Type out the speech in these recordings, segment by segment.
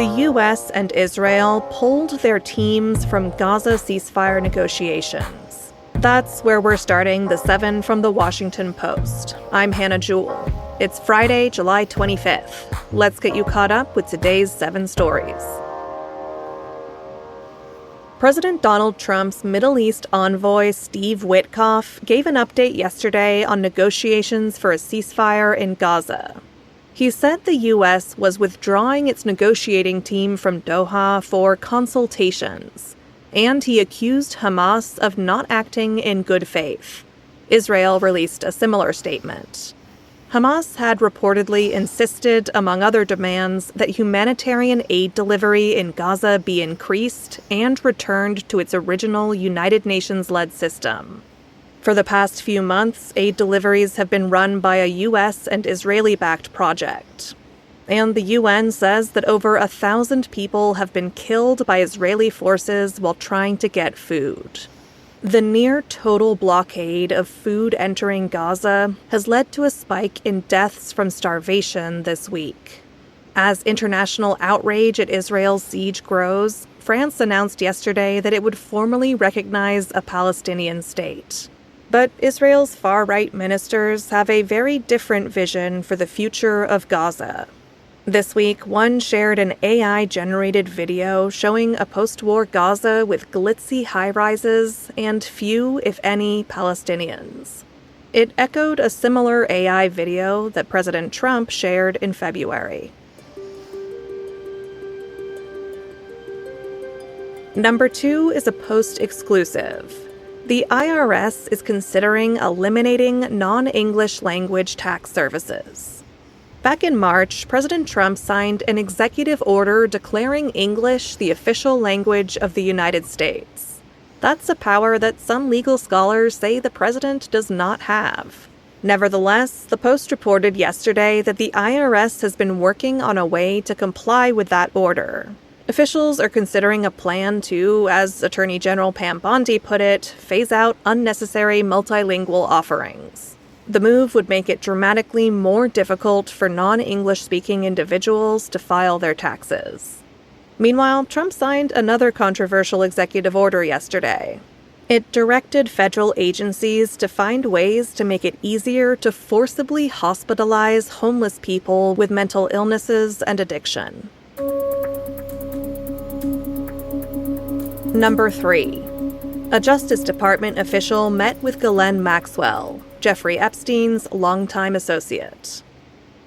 The U.S. and Israel pulled their teams from Gaza ceasefire negotiations. That's where we're starting the 7 from the Washington Post. I'm Hannah Jewell. It's Friday, July 25th. Let's get you caught up with today's 7 stories. President Donald Trump's Middle East envoy, Steve Witkoff, gave an update yesterday on negotiations for a ceasefire in Gaza. He said the U.S. was withdrawing its negotiating team from Doha for consultations, and he accused Hamas of not acting in good faith. Israel released a similar statement. Hamas had reportedly insisted, among other demands, that humanitarian aid delivery in Gaza be increased and returned to its original United Nations-led system. For the past few months, aid deliveries have been run by a U.S. and Israeli-backed project. And the UN says that over 1,000 people have been killed by Israeli forces while trying to get food. The near-total blockade of food entering Gaza has led to a spike in deaths from starvation this week. As international outrage at Israel's siege grows, France announced yesterday that it would formally recognize a Palestinian state. But Israel's far-right ministers have a very different vision for the future of Gaza. This week, one shared an AI-generated video showing a post-war Gaza with glitzy high-rises and few, if any, Palestinians. It echoed a similar AI video that President Trump shared in February. Number 2 is a Post exclusive. The IRS is considering eliminating non-English language tax services. Back in March, President Trump signed an executive order declaring English the official language of the United States. That's a power that some legal scholars say the president does not have. Nevertheless, the Post reported yesterday that the IRS has been working on a way to comply with that order. Officials are considering a plan to, as Attorney General Pam Bondi put it, phase out unnecessary multilingual offerings. The move would make it dramatically more difficult for non-English-speaking individuals to file their taxes. Meanwhile, Trump signed another controversial executive order yesterday. It directed federal agencies to find ways to make it easier to forcibly hospitalize homeless people with mental illnesses and addiction. Number 3. A Justice Department official met with Ghislaine Maxwell, Jeffrey Epstein's longtime associate.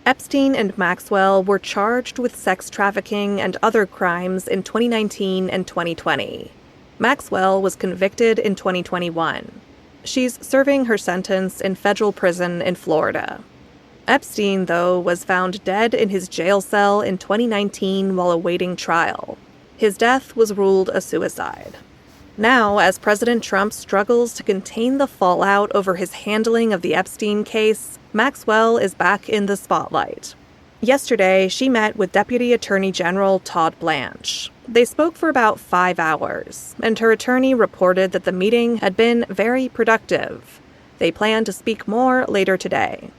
Epstein and Maxwell were charged with sex trafficking and other crimes in 2019 and 2020. Maxwell was convicted in 2021. She's serving her sentence in federal prison in Florida. Epstein, though, was found dead in his jail cell in 2019 while awaiting trial. His death was ruled a suicide. Now, as President Trump struggles to contain the fallout over his handling of the Epstein case, Maxwell is back in the spotlight. Yesterday, she met with Deputy Attorney General Todd Blanche. They spoke for about 5 hours, and her attorney reported that the meeting had been very productive. They plan to speak more later today.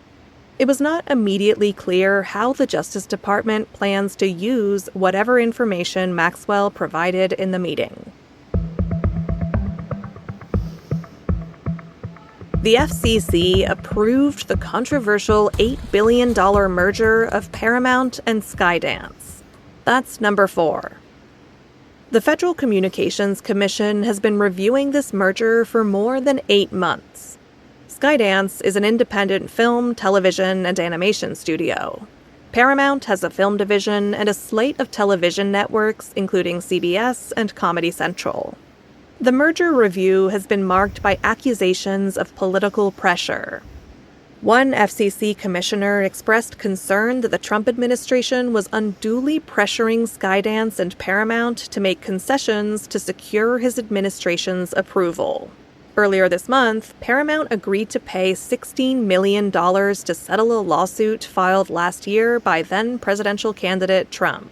It was not immediately clear how the Justice Department plans to use whatever information Maxwell provided in the meeting. The FCC approved the controversial $8 billion merger of Paramount and Skydance. That's number 4. The Federal Communications Commission has been reviewing this merger for more than 8 months. Skydance is an independent film, television, and animation studio. Paramount has a film division and a slate of television networks, including CBS and Comedy Central. The merger review has been marked by accusations of political pressure. One FCC commissioner expressed concern that the Trump administration was unduly pressuring Skydance and Paramount to make concessions to secure his administration's approval. Earlier this month, Paramount agreed to pay $16 million to settle a lawsuit filed last year by then-presidential candidate Trump.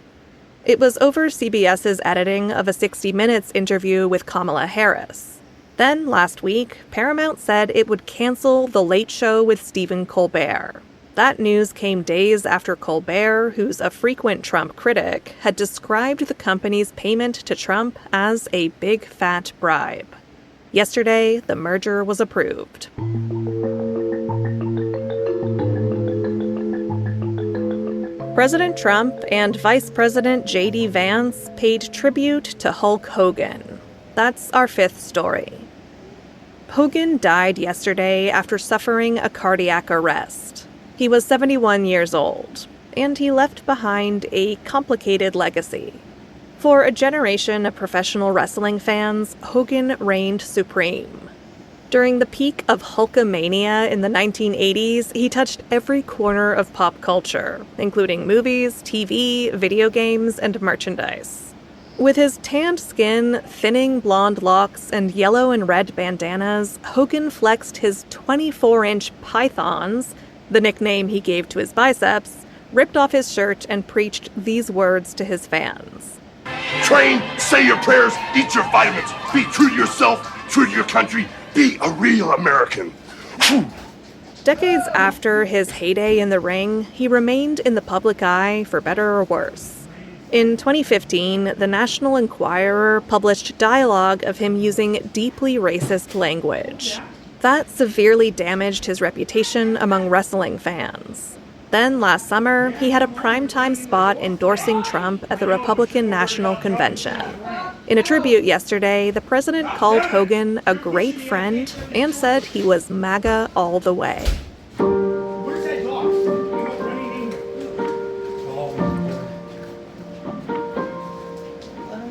It was over CBS's editing of a 60 Minutes interview with Kamala Harris. Then, last week, Paramount said it would cancel The Late Show with Stephen Colbert. That news came days after Colbert, who's a frequent Trump critic, had described the company's payment to Trump as a big fat bribe. Yesterday, the merger was approved. President Trump and Vice President J.D. Vance paid tribute to Hulk Hogan. That's our fifth story. Hogan died yesterday after suffering a cardiac arrest. He was 71 years old, and he left behind a complicated legacy. For a generation of professional wrestling fans, Hogan reigned supreme. During the peak of Hulkamania in the 1980s, he touched every corner of pop culture, including movies, TV, video games, and merchandise. With his tanned skin, thinning blonde locks, and yellow and red bandanas, Hogan flexed his 24-inch pythons, the nickname he gave to his biceps, ripped off his shirt, and preached these words to his fans. Train, say your prayers, eat your vitamins, be true to yourself, true to your country, be a real American. Whew. Decades after his heyday in the ring, he remained in the public eye for better or worse. In 2015, the National Enquirer published dialogue of him using deeply racist language. That severely damaged his reputation among wrestling fans. Then, last summer, he had a primetime spot endorsing Trump at the Republican National Convention. In a tribute yesterday, the president called Hogan a great friend and said he was MAGA all the way.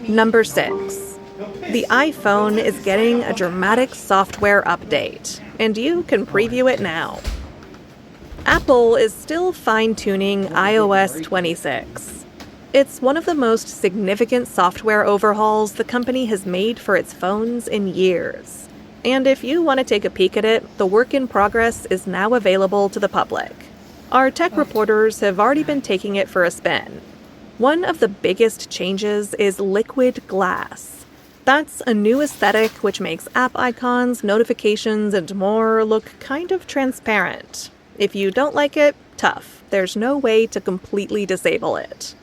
Number 6. The iPhone is getting a dramatic software update, and you can preview it now. Apple is still fine-tuning iOS 26. It's one of the most significant software overhauls the company has made for its phones in years. And if you want to take a peek at it, the work in progress is now available to the public. Our tech reporters have already been taking it for a spin. One of the biggest changes is liquid glass. That's a new aesthetic which makes app icons, notifications, and more look kind of transparent. If you don't like it, tough. There's no way to completely disable it.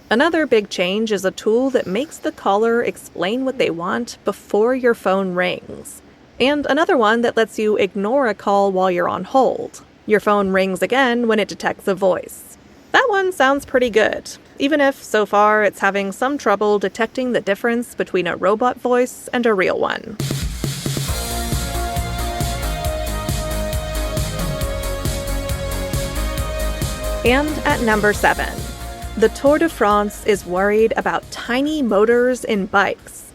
Another big change is a tool that makes the caller explain what they want before your phone rings. And another one that lets you ignore a call while you're on hold. Your phone rings again when it detects a voice. That one sounds pretty good, even if, so far, it's having some trouble detecting the difference between a robot voice and a real one. And at number 7, the Tour de France is worried about tiny motors in bikes.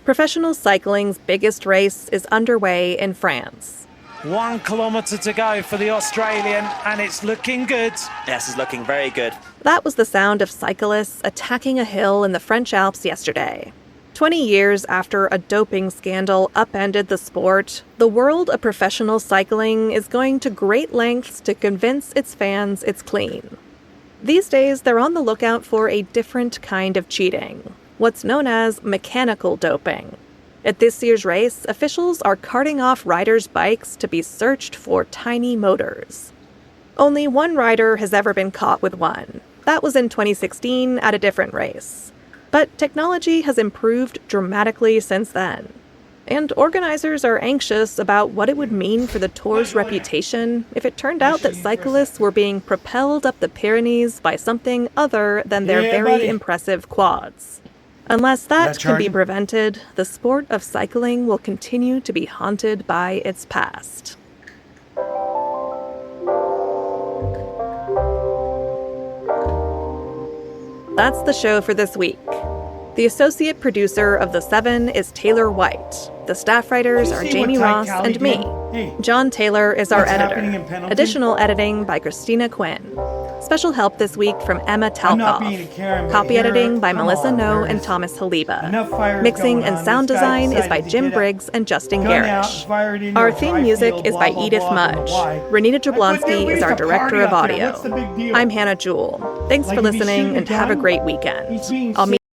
Professional cycling's biggest race is underway in France. 1 kilometre to go for the Australian, and it's looking good. Yes, it's looking very good. That was the sound of cyclists attacking a hill in the French Alps yesterday. 20 years after a doping scandal upended the sport, the world of professional cycling is going to great lengths to convince its fans it's clean. These days, they're on the lookout for a different kind of cheating, what's known as mechanical doping. At this year's race, officials are carting off riders' bikes to be searched for tiny motors. Only one rider has ever been caught with one. That was in 2016 at a different race. But technology has improved dramatically since then. And organizers are anxious about what it would mean for the Tour's reputation if it turned out that cyclists were being propelled up the Pyrenees by something other than their very impressive quads. Unless that can be prevented, the sport of cycling will continue to be haunted by its past. That's the show for this week. The associate producer of The 7 is Taylor White. The staff writers are Jamie Ross and me. John Taylor is our editor. Additional editing by Christina Quinn. Special help this week from Emma Talkoff. Copy editing by Melissa No and Thomas Haliba. Mixing and sound design is by Jim Briggs and Justin Garish. Our theme music is by Edith Mudge. Renita Jablonski is our director of audio. I'm Hannah Jewell. Thanks for listening and have a great weekend. I'll meet